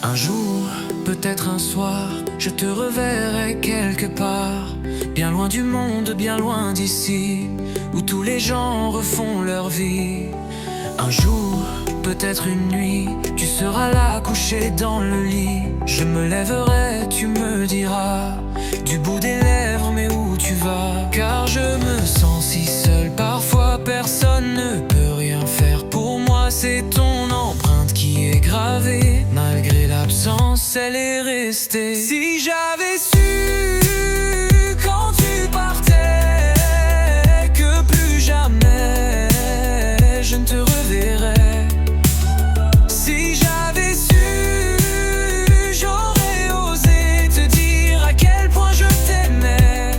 Un jour, peut-être un soir, je te reverrai quelque part, bien loin du monde, bien loin d'ici, où tous les gens refont leur vie. Un jour, peut-être une nuit, tu seras là couché dans le lit. Je me lèverai, tu me diras, du bout des lèvres, mais où tu vas? Car je me sens si seul, parfois personne ne peut rien faire pour moi. C'est ton empreinte qui est gravée, malgré l'absence, elle est restée. Si j'avais su quand tu partais que plus jamais je ne te reverrai. Si j'avais su, j'aurais osé te dire à quel point je t'aimais.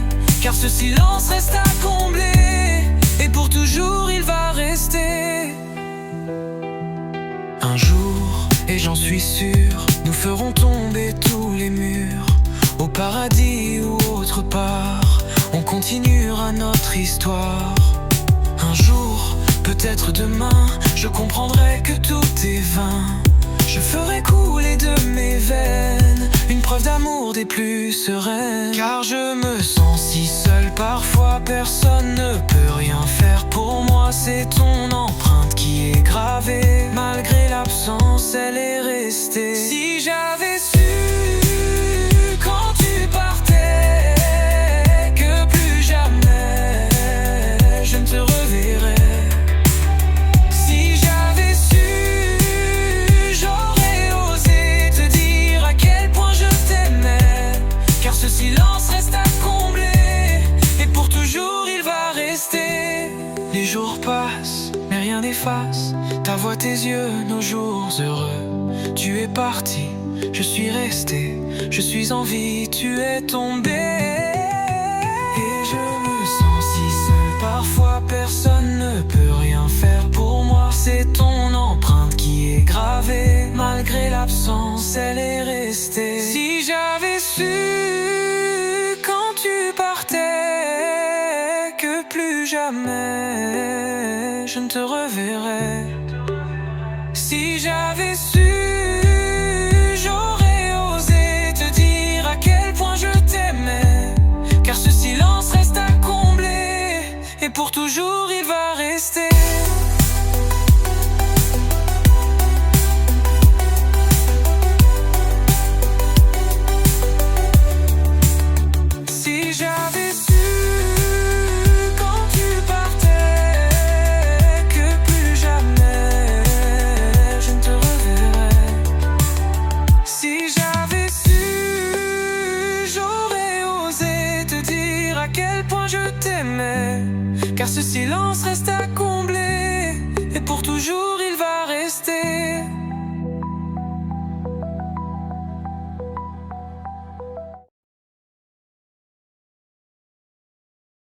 Car ce silence reste à combler, et pour toujours il va rester. Un jour, et j'en suis sûr, nous ferons tomber tous les murs. Au paradis ou autre part, on continuera notre histoire. Un jour, peut-être demain, je comprendrai que tout est vain. Je ferai couler de mes veines une preuve d'amour des plus sereines. Car je me sens si seul, parfois personne ne peut rien faire pour moi. C'est ton empreinte qui est gravée, malgré l'absence, elle est restée. Si j'avais su quand tu partais que plus jamais je ne te reverrai. Si j'avais su, j'aurais osé te dire à quel point je t'aimais. Car ce silence reste à combler, et pour toujours il va rester. Les jours passent, mais rien n'efface ta voix, tes yeux, nos jours heureux. Tu es parti, je suis resté, je suis en vie, tu es tombé. Et je me sens si seul, parfois personne ne peut rien faire pour moi. C'est ton empreinte qui est gravée, malgré l'absence, elle est restée. Si j'avais su quand tu partais que plus jamais je ne te reverrai. Si j'avais su, j'aurais osé te dire à quel point je t'aimais. Car ce silence reste à combler, et pour toujours il va rester. Si j'avais su quand tu partais que plus jamais je ne te reverrai. Si j'avais su, j'aurais osé te dire à quel point je t'aimais. Car ce silence reste à combler, et pour toujours il va rester.